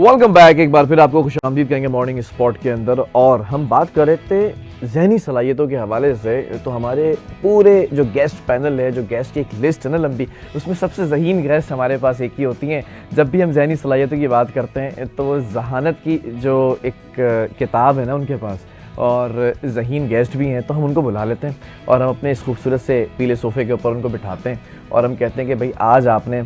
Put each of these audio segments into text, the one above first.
Welcome back. एक बार फिर आपको खुशामदीद कहेंगे मॉर्निंग स्पॉट के अंदर। और हम बात कर रहे थे ज़हनी सलाहियतों के हवाले से। तो हमारे पूरे जो गेस्ट पैनल है, जो गेस्ट की एक लिस्ट है ना लंबी, उसमें सबसे ज़हीन गेस्ट हमारे पास एक ही होती हैं। जब भी हम ज़हनी सलाहियतों की बात करते हैं तो वो जहानत की जो एक किताब है ना उनके पास, और ज़हीन गेस्ट भी हैं, तो हम उनको बुला लेते हैं और हम अपने इस खूबसूरत से पीले सोफ़े के ऊपर उनको बिठाते हैं और हम कहते हैं कि भाई आज आपने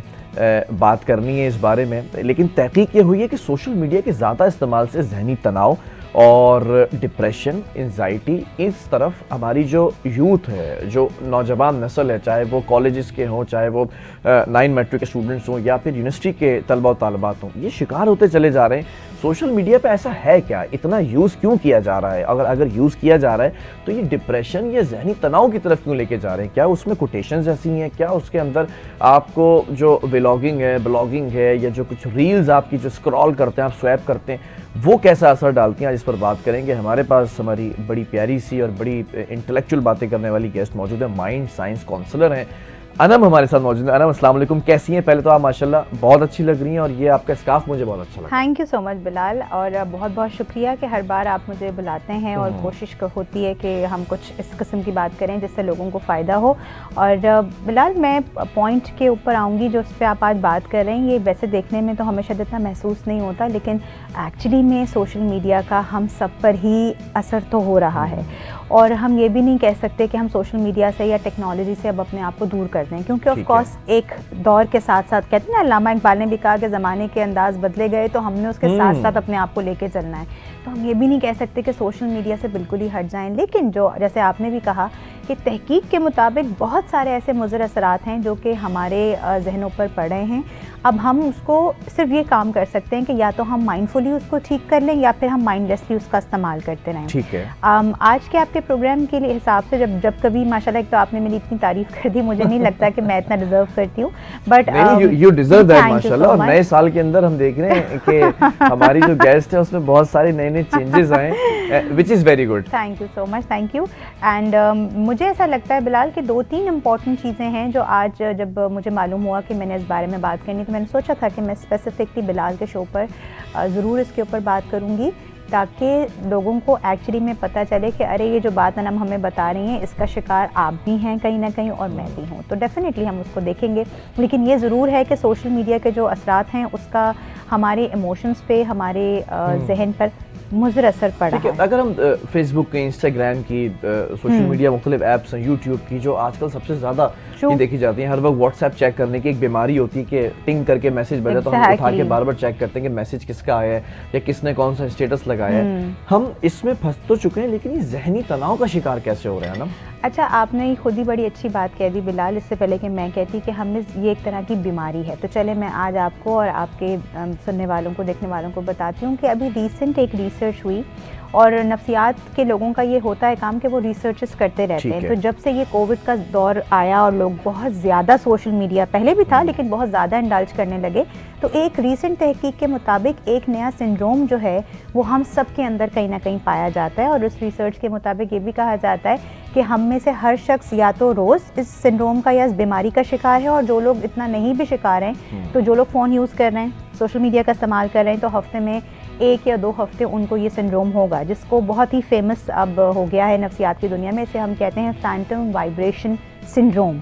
बात करनी है इस बारे में। लेकिन तहकीक ये हुई है कि सोशल मीडिया के ज़्यादा इस्तेमाल से ज़हनी तनाव और डिप्रेशन, एंजाइटी, इस तरफ हमारी जो यूथ है, जो नौजवान नस्ल है, चाहे वो कॉलेजेस के हों, चाहे वो 9 मैट्रिक के स्टूडेंट्स हों या फिर यूनिवर्सिटी के तलबा और तालिबात हों, ये शिकार होते चले जा रहे हैं। सोशल मीडिया पे ऐसा है क्या, इतना यूज़ क्यों किया जा रहा है? अगर यूज़ किया जा रहा है तो ये डिप्रेशन या ज़हनी तनाव की तरफ क्यों लेके जा रहे हैं? क्या उसमें कोटेशंस ऐसी हैं? क्या उसके अंदर आपको जो व्लॉगिंग है, ब्लॉगिंग है, या जो कुछ रील्स आपकी जो स्क्रॉल करते हैं, आप स्वैप करते हैं, वो कैसा असर डालती हैं? आज इस पर बात करेंगे। हमारे पास हमारी बड़ी प्यारी सी और बड़ी इंटेलेक्चुअल बातें करने वाली गेस्ट मौजूद है। माइंड साइंस काउंसलर हैं अनम हमारे साथ मौजूद है। अनम, अस्सलाम वालेकुम, कैसी हैं? पहले तो आप माशाल्लाह बहुत अच्छी लग रही हैं और ये आपका स्कार्फ मुझे बहुत अच्छा लगा। Thank you so much Bilal, और बहुत बहुत शुक्रिया कि हर बार आप मुझे बुलाते हैं और कोशिश होती है कि हम कुछ इस किस्म की बात करें जिससे लोगों को फ़ायदा हो। और बिलाल, मैं पॉइंट के ऊपर आऊँगी जो उस पर आप आज बात कर रहे हैं। ये वैसे देखने में तो हमें शायद इतना महसूस नहीं होता, लेकिन एक्चुअली में सोशल मीडिया का हम सब पर ही असर तो हो रहा है। और हम ये भी नहीं कह सकते कि हम सोशल मीडिया से या टेक्नोलॉजी से अब अपने आप को दूर कर दें, क्योंकि ऑफ कोर्स एक दौर के साथ साथ, कहते हैं ना, अल्लामा इकबाल ने भी कहा कि ज़माने के अंदाज बदले गए तो हमने उसके साथ साथ अपने आप को लेके चलना है। तो हम ये भी नहीं कह सकते कि सोशल मीडिया से बिल्कुल ही हट जाएं। लेकिन जो जैसे आपने भी कहा कि तहकीक के मुताबिक बहुत सारे ऐसे मुज़र असरात हैं जो कि हमारे जहनों पर पड़ रहे हैं। अब हम उसको सिर्फ ये काम कर सकते हैं कि या तो हम माइंडफुली उसको ठीक कर लें या फिर हम माइंडलेसली उसका इस्तेमाल करते रहें। ठीक है। आज के आपके प्रोग्राम के लिए हिसाब से जब कभी माशाल्लाह, एक तो आपने मेरी इतनी तारीफ़ कर दी, मुझे नहीं लगता कि मैं इतना डिज़र्व करती हूँ, बट यू डिजर्व दैट माशाल्लाह। और नए साल के अंदर हम देख रहे हैं कि हमारी जो गेस्ट है उसमें बहुत सारे नए नए चेंजेस आए, which is very good. Thank you so much, thank you. And मुझे ऐसा लगता है बिलाल कि 2-3 इम्पॉर्टेंट चीज़ें हैं जो आज जब मुझे मालूम हुआ कि मैंने इस बारे में बात करनी, तो मैंने सोचा था कि मैं स्पेसिफिकली बिलाल के शो पर ज़रूर इसके ऊपर बात करूँगी, ताकि लोगों को एक्चुअली में पता चले कि अरे ये जो बात अनम हमें बता रही हैं इसका शिकार आप भी हैं कहीं ना कहीं और मैं भी हूँ। तो डेफिनेटली हम उसको देखेंगे। लेकिन ये ज़रूर है कि सोशल मीडिया के जो असरात हैं उसका हमारे इमोशंस पे, हमारे जहन पर मुज़र असर पड़ा है। अगर हम फेसबुक की, इंस्टाग्राम की, सोशल मीडिया मुख्तलिफ ऐप्स हैं, यूट्यूब की, जो आजकल सबसे ज़्यादा देखी जाती हैं, हर वक्त व्हाट्सएप चेक करने की एक बीमारी होती है कि टिंग करके मैसेज भेजा तो हम उठा के बार बार चेक करते हैं कि मैसेज किसका आया है या किसने कौन सा स्टेटस लगाया है। हम इसमें फंस तो चुके हैं, लेकिन ये जहनी तनाव का शिकार कैसे हो रहे हैं ना? अच्छा, आपने खुद ही बड़ी अच्छी बात कह दी बिलाल, इससे पहले कि मैं कहती कि हमें ये एक तरह की बीमारी है। तो चले मैं आज आपको और आपके सुनने वालों को, देखने वालों को बताती हूँ कि अभी रिसेंट एक रिसर्च हुई, और नफ्सियात के लोगों का ये होता है काम कि वो रिसर्चेस करते रहते हैं। तो जब से ये कोविड का दौर आया और लोग बहुत ज़्यादा सोशल मीडिया, पहले भी था लेकिन बहुत ज़्यादा इंडल्ज करने लगे, तो एक रीसेंट तहकीक के मुताबिक एक नया सिंड्रोम जो है वो हम सब के अंदर कहीं ना कहीं पाया जाता है। और उस रिसर्च के मुताबिक ये भी कहा जाता है कि हम में से हर शख्स या तो रोज़ इस सिंड्रोम का या इस बीमारी का शिकार है, और जो लोग इतना नहीं भी शिकार हैं, तो जो लोग फ़ोन यूज़ कर रहे हैं, सोशल मीडिया का इस्तेमाल कर रहे हैं, तो हफ्ते में 1 या 2 हफ्ते उनको ये सिंड्रोम होगा, जिसको बहुत ही फेमस अब हो गया है नफ्सियात की दुनिया में। इसे हम कहते हैं Phantom vibration syndrome.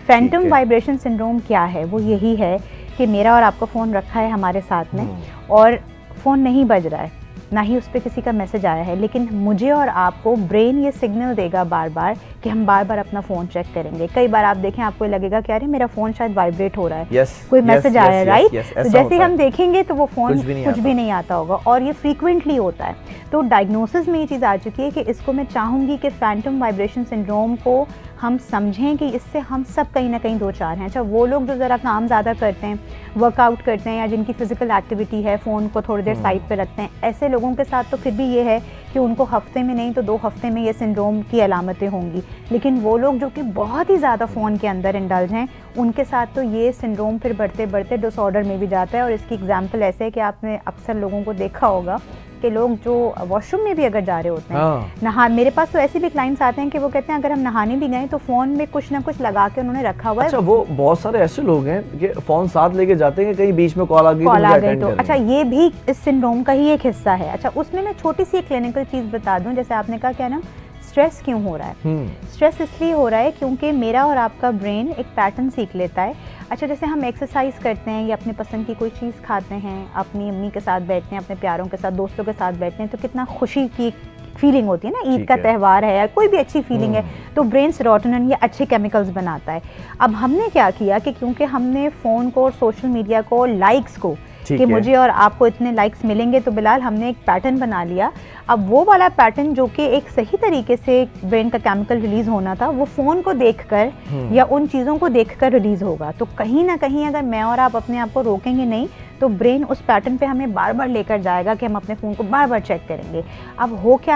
Phantom vibration syndrome क्या है? वो यही है कि मेरा और आपका फ़ोन रखा है हमारे साथ में और फ़ोन नहीं बज रहा है, ना ही उस पर किसी का मैसेज आया है, लेकिन मुझे और आपको ब्रेन ये सिग्नल देगा बार बार कि हम बार बार अपना फ़ोन चेक करेंगे। कई बार आप देखें, आपको लगेगा कि अरे मेरा फ़ोन शायद वाइब्रेट हो रहा है, कोई मैसेज आया है, राइट? तो जैसे ही हम देखेंगे तो वो फ़ोन कुछ भी नहीं आता होगा, और ये फ्रीक्वेंटली होता है। तो डायग्नोसिस में ये चीज़ आ चुकी है कि इसको मैं चाहूँगी कि फैंटम वाइब्रेशन सिंड्रोम को हम समझें कि इससे हम सब कहीं ना कहीं 2-4 हैं। अच्छा, वो लोग जो ज़रा काम ज़्यादा करते हैं, वर्कआउट करते हैं, या जिनकी फ़िज़िकल एक्टिविटी है, फ़ोन को थोड़ी देर साइड पे रखते हैं, ऐसे लोगों के साथ तो फिर भी ये है कि उनको हफ्ते में नहीं तो 2 हफ्ते में ये सिंड्रोम की अलामतें होंगी। लेकिन वो लोग जो कि बहुत ही ज़्यादा फ़ोन के अंदर इंडल्ज हैं, उनके साथ तो ये सिंड्रोम फिर बढ़ते बढ़ते डिसऑर्डर में भी जाता है। और इसकी एग्जाम्पल ऐसे है कि आपने अक्सर लोगों को देखा होगा कि लोग जो वॉशरूम में भी अगर जा रहे होते हैं, हाँ। नहा, मेरे पास तो ऐसे भी क्लाइंट्स आते हैं कि वो कहते हैं अगर हम नहाने भी गए तो फ़ोन में कुछ ना कुछ लगा के उन्होंने रखा हुआ है। अच्छा, वो बहुत सारे ऐसे लोग हैं कि फ़ोन साथ लेके जाते हैं कि कहीं बीच में कॉल आ गई कॉल आ गई अटेंड तो करनी अच्छा, है। ये भी इस सिंड्रोम का ही एक हिस्सा है। अच्छा, उसमें मैं छोटी सी एक क्लिनिकल चीज़ बता दूं, जैसे आपने कहा क्या ना, स्ट्रेस क्यों हो रहा है। स्ट्रेस इसलिए हो रहा है क्योंकि मेरा और आपका ब्रेन एक पैटर्न सीख लेता है। अच्छा, जैसे हम एक्सरसाइज करते हैं या अपने पसंद की कोई चीज़ खाते हैं, अपनी अम्मी के साथ बैठते हैं, अपने प्यारों के साथ, दोस्तों के साथ बैठते हैं, तो कितना खुशी की फीलिंग होती है ना, ईद ठीक का है। त्यौहार है या कोई भी अच्छी फीलिंग है, तो ब्रेन सेरोटोनिन या अच्छे केमिकल्स बनाता है। अब हमने क्या किया कि क्योंकि हमने फ़ोन को और सोशल मीडिया को, लाइक्स को, ठीक कि है। मुझे और आपको इतने लाइक्स मिलेंगे, तो बिलाल हमने एक पैटर्न बना लिया। अब वो वाला पैटर्न जो कि एक सही तरीके से ब्रेन का केमिकल रिलीज होना था, वो फ़ोन को देखकर या उन चीज़ों को देखकर रिलीज होगा। तो कहीं ना कहीं अगर मैं और आप अपने आप को रोकेंगे नहीं, तो ब्रेन उस पैटर्न पे हमें बार बार लेकर जाएगा कि हम अपने फ़ोन को बार बार चेक करेंगे। अब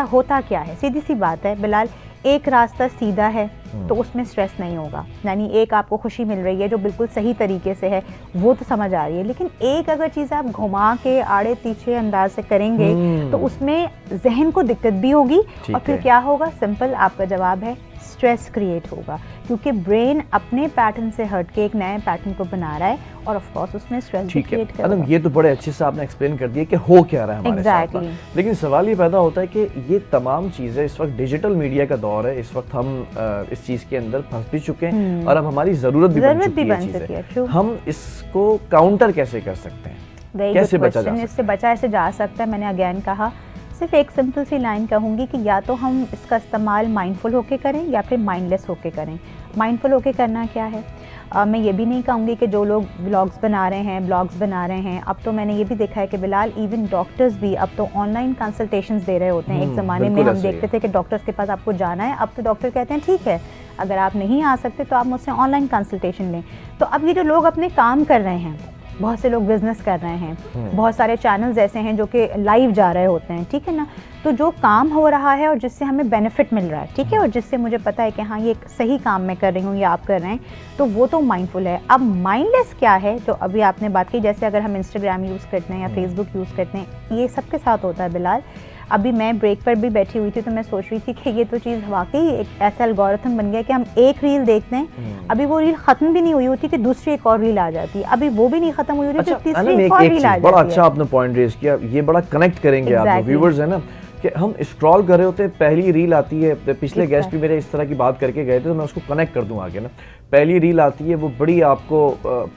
होता क्या है, सीधी सी बात है बिलाल, एक रास्ता सीधा है तो उसमें स्ट्रेस नहीं होगा, यानी एक आपको खुशी मिल रही है जो बिल्कुल सही तरीके से है, वो तो समझ आ रही है। लेकिन एक अगर चीज़ आप घुमा के आड़े तीछे अंदाज से करेंगे तो उसमें जहन को दिक्कत भी होगी, और फिर क्या होगा, सिंपल आपका जवाब है, स्ट्रेस क्रिएट होगा, क्योंकि ब्रेन अपने पैटर्न से हट के एक नए पैटर्न को बना रहा है, और ऑफ कोर्स उसमें स्ट्रेस भी क्रिएट करेगा। मतलब ये तो बड़े अच्छे से आपने एक्सप्लेन कर दिया कि हो क्या रहा है हमारे साथ ना। लेकिन सवाल ये पैदा होता है कि ये तमाम चीज़ें, इस वक्त डिजिटल मीडिया का दौर है, इस वक्त हम इस चीज़ के अंदर फंस भी चुके हैं और अब हमारी ज़रूरत भी बन चुकी है चीज़ें। हम इसको काउंटर कैसे कर सकते हैं, कैसे बचा जा सकता है? इससे बचा ऐसे जा सकता है, मैंने अगेन कहा, सिर्फ एक सिंपल सी लाइन कहूँगी कि या तो हम इसका इस्तेमाल माइंडफुल होके करें या फिर माइंडलेस होके करें। माइंडफुल होके करना क्या है, मैं ये भी नहीं कहूँगी कि जो लोग ब्लॉग्स बना रहे हैं, अब तो मैंने ये भी देखा है कि बिलाल इवन डॉक्टर्स भी अब तो ऑनलाइन कंसल्टेशंस दे रहे होते हैं। एक ज़माने में हम देखते थे कि डॉक्टर्स के पास आपको जाना है, अब तो डॉक्टर कहते हैं ठीक है, अगर आप नहीं आ सकते तो आप मुझसे ऑनलाइन कंसल्टेशन लें। तो अब ये जो लोग अपने काम कर रहे हैं, बहुत से लोग बिजनेस कर रहे हैं, बहुत सारे चैनल्स ऐसे हैं जो कि लाइव जा रहे होते हैं, ठीक है ना, तो जो काम हो रहा है और जिससे हमें बेनिफिट मिल रहा है, ठीक है, और जिससे मुझे पता है कि हाँ ये एक सही काम मैं कर रही हूँ या आप कर रहे हैं, तो वो तो माइंडफुल है। अब माइंडलेस क्या है, जो अभी आपने बात की, जैसे अगर हम इंस्टाग्राम यूज़ करते हैं या फेसबुक यूज़ करते हैं, ये सबके साथ होता है बिलाल। अभी मैं ब्रेक पर भी बैठी हुई थी तो मैं सोच रही थी कि ये तो चीज़ वाकई एक ऐसा एल्गोरिथम बन गया कि हम एक रील देखते हैं, अभी वो रील खत्म भी नहीं हुई होती कि दूसरी एक और रील आ जाती है, अभी वो भी नहीं खत्म हुई होती तो तीसरी एक और रील आ जाती है। बड़ा अच्छा आपने पॉइंट रेज किया, ये बड़ा कनेक्ट करेंगे आप जो व्यूअर्स है ना, कि हम स्क्रॉल कर रहे होते हैं, पहली रील आती है, पिछले गेस्ट भी मेरे इस तरह की बात करके गए थे, तो मैं उसको कनेक्ट कर दूं आगे ना। पहली रील आती है, वो बड़ी आपको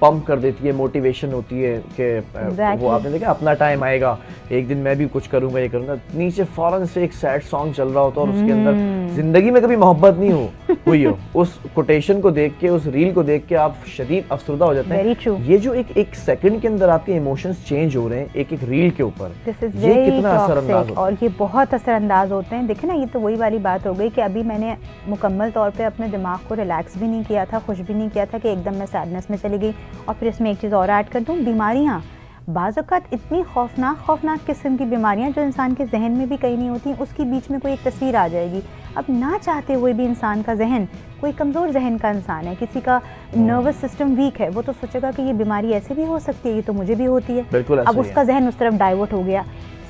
पंप कर देती है, मोटिवेशन होती है कि वो आपने देखा अपना टाइम आएगा, एक दिन मैं भी कुछ करूंगा, ये करूंगा, नीचे फौरन से एक सैड सॉन्ग चल रहा होता है और उसके अंदर जिंदगी में कभी मोहब्बत नहीं हुई हो, उस कोटेशन को देख के, उस रील को देख के आप शदीद अफसरदा हो जाते हैं। ये जो एक सेकंड के अंदर आपके इमोशंस चेंज हो रहे हैं एक रील के ऊपर, ये कितना असरअंदाज होता है, और ये बहुत असरअंदाज होते हैं। देखिए ना, ये तो वही वाली बात हो गई कि अभी मैंने मुकम्मल तौर पे अपने दिमाग को रिलैक्स भी नहीं किया था, खुश भी नहीं किया था कि एकदम मैं सैडनेस में चली गई। और फिर इसमें एक चीज़ और ऐड कर दूँ, बीमारियाँ, बाज़ औक़ात इतनी खौफनाक किस्म की बीमारियाँ जो इंसान के जहन में भी कहीं नहीं होती, उसकी बीच में कोई एक तस्वीर आ जाएगी। अब ना चाहते हुए भी इंसान का जहन, कोई कमज़ोर जहन का इंसान है, किसी का नर्वस सिस्टम वीक है, वो तो सोचेगा कि ये बीमारी ऐसे भी हो सकती है, ये तो मुझे भी होती है। अब उसका जहन उस तरफ डाइवर्ट हो गया।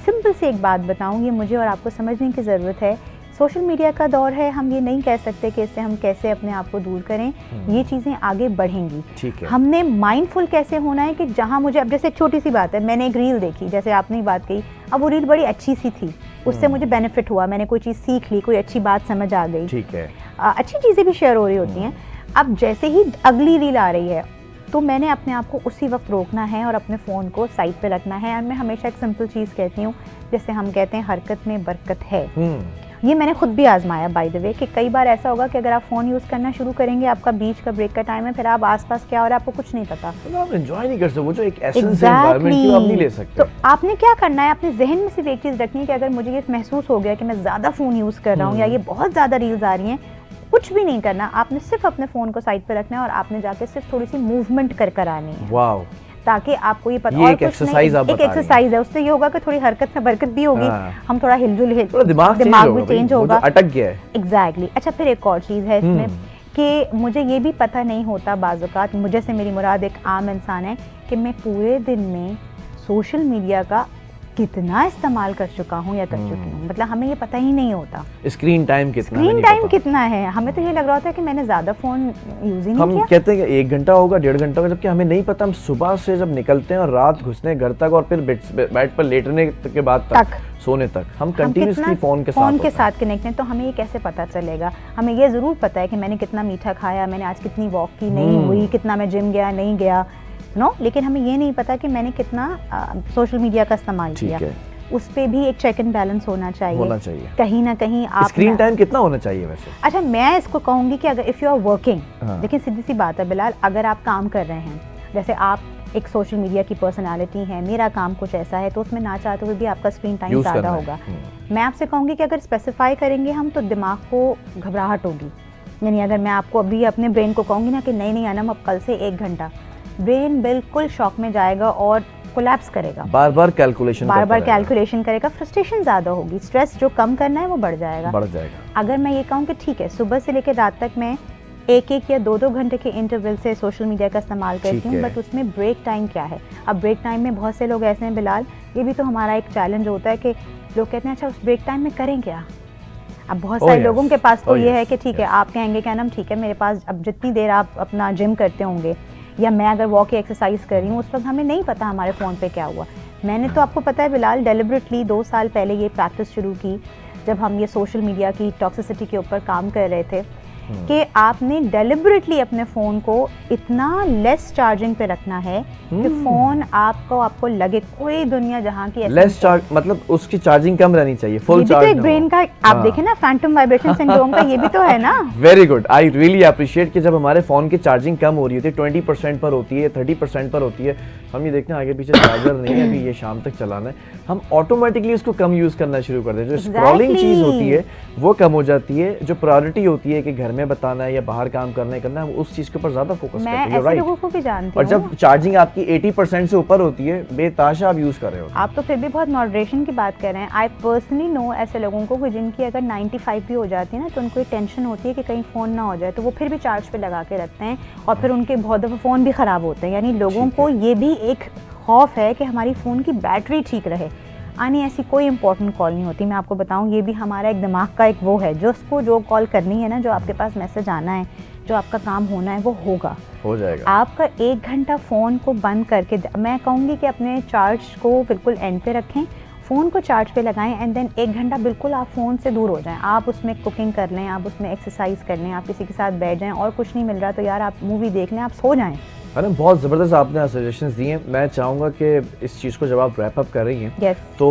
सिंपल से एक बात बताऊँ, ये मुझे और आपको समझने की ज़रूरत है, सोशल मीडिया का दौर है, हम ये नहीं कह सकते कि इससे हम कैसे अपने आप को दूर करें, ये चीज़ें आगे बढ़ेंगी। ठीक है। हमने माइंडफुल कैसे होना है कि जहाँ मुझे, अब जैसे एक छोटी सी बात है, मैंने एक रील देखी, जैसे आपने बात कही, अब वो रील बड़ी अच्छी सी थी, उससे मुझे बेनिफिट हुआ, मैंने कोई चीज़ सीख ली, कोई अच्छी बात समझ आ गई, ठीक है, अच्छी चीज़ें भी शेयर हो रही होती हैं। अब जैसे ही अगली रील आ रही है, तो मैंने अपने आप को उसी वक्त रोकना है और अपने फ़ोन को साइड पे रखना है। और मैं हमेशा एक सिंपल चीज़ कहती हूँ, जैसे हम कहते हैं हरकत में बरकत है, ये मैंने खुद भी आजमाया बाय द वे, कि कई बार ऐसा होगा कि अगर आप फ़ोन यूज़ करना शुरू करेंगे, आपका बीच का ब्रेक का टाइम है, फिर आप आसपास क्या हो रहा है आपको कुछ नहीं पता, तो आप एंजॉय नहीं कर सकते, वो जो एक एसेंस है एनवायरनमेंट की आप नहीं ले सकते। तो आपने क्या करना है, अपने जहन में सिर्फ एक चीज़ रखनी है कि अगर मुझे ये महसूस हो गया कि मैं ज़्यादा फ़ोन यूज़ कर रहा हूँ या ये बहुत ज़्यादा रील्स आ रही हैं, कुछ भी नहीं करना, आपने सिर्फ अपने फ़ोन को साइड पे रखना है और आपने जाके सिर्फ थोड़ी सी मूवमेंट कर आनी है। वाव, ताकि आपको ये पता, ये और एक कुछ एक्सरसाइज नहीं, एक एक्सरसाइज है, उससे ये होगा कि थोड़ी हरकत में बरकत भी होगी, हम थोड़ा हिलजुल, दिमाग भी चेंज होगा, अटक गया है। एग्जैक्टली। अच्छा, फिर एक और चीज़ है इसमें कि मुझे ये भी पता नहीं होता बाज़ औक़ात, मुझे से मेरी मुराद एक आम इंसान है, कि मैं पूरे दिन में सोशल मीडिया का कितना इस्तेमाल कर चुका हूँ या कर चुकी हूँ, मतलब हमें ये पता ही नहीं होता स्क्रीन टाइम कितना है, स्क्रीन टाइम कितना है। हमें तो ये लग रहा होता है कि मैंने ज्यादा फोन यूज ही नहीं हम किया। कहते हैं कि 1 घंटा होगा, 1.5 घंटा होगा, जबकि हमें नहीं पता। हम सुबह से जब निकलते हैं और रात घुसने घर तक और फिर बेड पर लेटने के बाद तक सोने तक हम कंटिन्यूसली फोन के साथ कनेक्ट हैं। तो हमें ये कैसे पता चलेगा? हमें ये जरूर पता है कि मैंने कितना मीठा खाया, मैंने आज कितनी वॉक की, नहीं हुई, कितना मैं जिम गया, नहीं गया, नो, लेकिन हमें ये नहीं पता कि मैंने कितना सोशल मीडिया का इस्तेमाल किया। उस पे भी एक चेक एंड बैलेंस होना चाहिए। कहीं ना कहीं आप स्क्रीन टाइम कितना होना चाहिए वैसे? अच्छा, मैं इसको कहूंगी कि अगर इफ़ यू आर वर्किंग, देखिए सीधी सी बात है बिलाल, अगर आप काम कर रहे हैं, जैसे आप एक सोशल मीडिया की पर्सनालिटी है, मेरा काम कुछ ऐसा है, तो उसमें ना चाहते हुए भी आपका स्क्रीन टाइम ज़्यादा होगा। मैं आपसे कहूँगी कि अगर स्पेसिफाई करेंगे हम तो दिमाग को घबराहट होगी। यानी अगर मैं आपको अभी अपने ब्रेन को कहूँगी ना कि नहीं अनम अब कल से 1 घंटा, ब्रेन बिल्कुल शॉक में जाएगा और कोलैप्स करेगा, बार बार कैलकुलेशन करेगा, फ्रस्ट्रेशन ज़्यादा होगी, स्ट्रेस जो कम करना है वो बढ़ जाएगा। अगर मैं ये कहूँ कि ठीक है सुबह से लेकर रात तक मैं 1-1 या 2-2 घंटे के इंटरवल से सोशल मीडिया का इस्तेमाल करती हूँ, बट उसमें ब्रेक टाइम क्या है? अब ब्रेक टाइम में बहुत से लोग ऐसे हैं बिलाल, ये भी तो हमारा एक चैलेंज होता है कि लोग कहते हैं अच्छा उस ब्रेक टाइम में करें क्या? अब बहुत सारे लोगों के पास तो ये है कि ठीक है आप कहेंगे क्या नाम, ठीक है मेरे पास अब जितनी देर आप अपना जिम करते होंगे या मैं अगर वॉक या एक्सरसाइज कर रही हूँ उस वक्त हमें नहीं पता हमारे फ़ोन पे क्या हुआ। मैंने तो आपको पता है बिलाल डेलिबरेटली 2 साल पहले ये प्रैक्टिस शुरू की जब हम ये सोशल मीडिया की टॉक्सिसिटी के ऊपर काम कर रहे थे कि आपने डेलिबरेटली अपने फ़ोन को इतना लेस चार्जिंग पे रखना है कि फ़ोन आपको लगे कोई दुनिया जहाँ की लेस चार्ज, मतलब उसकी चार्जिंग कम रहनी चाहिए, फुल चार्ज। ये भी तो एक ब्रेन का आप देखें ना, फैंटम वाइब्रेशन सिंड्रोम का ये भी तो है ना। Very good, I really appreciate कि जब हमारे फ़ोन की चार्जिंग कम हो रही होती है, 20% पर होती है, 30% पर होती है, हम ये देखते हैं आगे पीछे चार्जर नहीं है, अभी ये शाम तक चलाना है, हम ऑटोमेटिकली उसको कम यूज़ करना शुरू कर देते हैं। जो स्क्रॉलिंग चीज़ होती है वो कम हो जाती है, जो प्रायोरिटी होती है कि घर में बताना है या बाहर काम करना है हम उस चीज़ के ऊपर ज़्यादा फोकस करते हैं। मैं ऐसे लोगों को भी जानती हूँ। और जब चार्जिंग आपकी 80% से ऊपर होती है, बेताशा आप यूज़ कर रहे हो। आप तो फिर भी बहुत मॉडरेशन की बात कर रहे हैं। आई पर्सनली नो ऐसे लोगों को जिनकी अगर 95 भी हो जाती है ना तो उनको ये टेंशन होती है कि कहीं फ़ोन ना हो जाए, तो वो फिर भी चार्ज पे लगा के रखते हैं और फिर उनके बहुत दफ़ा फ़ोन भी ख़राब होते हैं। यानी लोगों को ये भी एक खौफ है कि हमारी फ़ोन की बैटरी ठीक रहे। आनी ऐसी कोई इंपॉर्टेंट कॉल नहीं होती, मैं आपको बताऊं, ये भी हमारा एक दिमाग का एक वो है, जो उसको जो कॉल करनी है ना, जो आपके पास मैसेज आना है, जो आपका काम होना है वो हो जाएगा। आपका 1 घंटा फ़ोन को बंद करके, मैं कहूँगी कि अपने चार्ज को बिल्कुल एंड पे रखें, फ़ोन को चार्ज पे लगाएं एंड देन 1 घंटा बिल्कुल आप फ़ोन से दूर हो जाएं। आप उसमें कुकिंग कर लें, आप उसमें एक्सरसाइज कर लें, आप किसी के साथ बैठ जाएं, और कुछ नहीं मिल रहा तो यार आप मूवी देख लें, आप सो जाएं। अरे बहुत ज़बरदस्त आपने सजेशंस दिए हैं। मैं चाहूँगा कि इस चीज़ को जब आप रैप अप कर रही हैं तो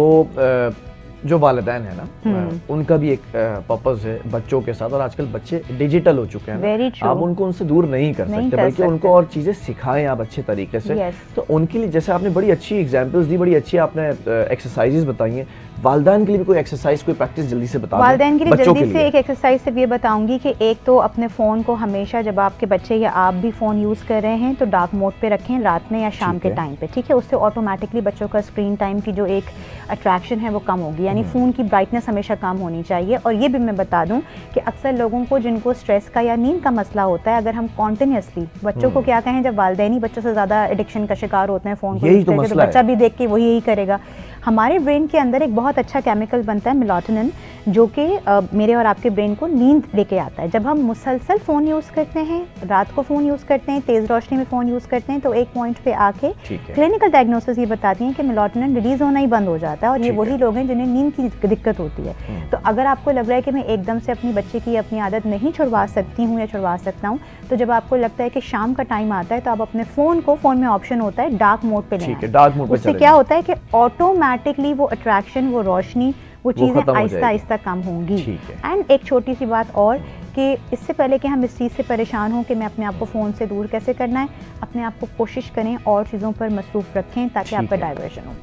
जो वालिदैन है ना उनका भी एक पर्पस है बच्चों के साथ, और आजकल बच्चे डिजिटल हो चुके हैं, आप उनको उनसे दूर नहीं कर सकते, बल्कि उनको और चीज़ें सिखाएं आप अच्छे तरीके से। तो उनके लिए जैसे आपने बड़ी अच्छी एग्जांपल्स दी, बड़ी अच्छी आपने एक्सरसाइजेज बताई हैं। वालिदैन के लिए भी कोई एक्सरसाइज, कोई प्रैक्टिस जल्दी से बता दें। वालिदैन के लिए जल्दी से एक एक्सरसाइज सिर्फ ये बताऊंगी कि एक तो अपने फ़ोन को हमेशा, जब आपके बच्चे या आप भी फ़ोन यूज़ कर रहे हैं तो डार्क मोड पे रखें रात में या शाम के टाइम पे, ठीक है। उससे ऑटोमेटिकली बच्चों का स्क्रीन टाइम की जो एक अट्रैक्शन है वो कम होगी, यानी फ़ोन की ब्राइटनेस हमेशा कम होनी चाहिए। और ये भी मैं बता दूं कि अक्सर लोगों को जिनको स्ट्रेस का या नींद का मसला होता है, अगर हम कॉन्टिन्यूसली बच्चों को क्या कहें, जब वालिदैन ही बच्चों से ज़्यादा एडिक्शन का शिकार होते हैं फ़ोन को, तो बच्चा भी देख के वही यही करेगा। हमारे ब्रेन के अंदर एक बहुत अच्छा केमिकल बनता है मेलाटोनिन, जो कि मेरे और आपके ब्रेन को नींद लेके आता है। जब हम मुसलसल फ़ोन यूज़ करते हैं, रात को फ़ोन यूज़ करते हैं, तेज़ रोशनी में फ़ोन यूज़ करते हैं, तो एक पॉइंट पे आके क्लिनिकल डायग्नोसिस ये बताती हैं कि मेलाटोनिन रिलीज़ होना ही बंद हो जाता है, और ये वही लोग हैं जिन्हें नींद की दिक्कत होती है। तो अगर आपको लग रहा है कि मैं एकदम से अपनी बच्चे की अपनी आदत नहीं छुड़वा सकती हूँ या छुड़वा सकता हूँ, तो जब आपको लगता है कि शाम का टाइम आता है तो आप अपने फ़ोन में ऑप्शन होता है डार्क मोड पे लें। उससे क्या होता है कि ऑटोमेटिकली वो अट्रैक्शन, वो रोशनी, वो चीज़ें आहिस्ता आहिस्ता कम होंगी। एंड एक छोटी सी बात और कि इससे पहले कि हम इस चीज़ से परेशान हों कि मैं अपने आप को फ़ोन से दूर कैसे करना है, अपने आप को कोशिश करें और चीज़ों पर मसरूफ़ रखें ताकि आपका डाइवर्शन हो।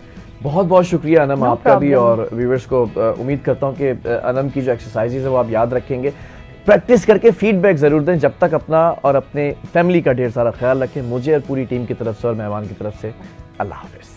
बहुत बहुत शुक्रिया अनम आपका भी, और व्यूअर्स को उम्मीद करता हूँ कि अनम की जो एक्सरसाइजेज है वो आप याद रखेंगे, प्रैक्टिस करके फीडबैक ज़रूर दें। जब तक अपना और अपने फैमिली का ढेर सारा ख्याल रखें। मुझे और पूरी टीम की तरफ से और मेहमान की तरफ से अल्लाह हाफ़िज़।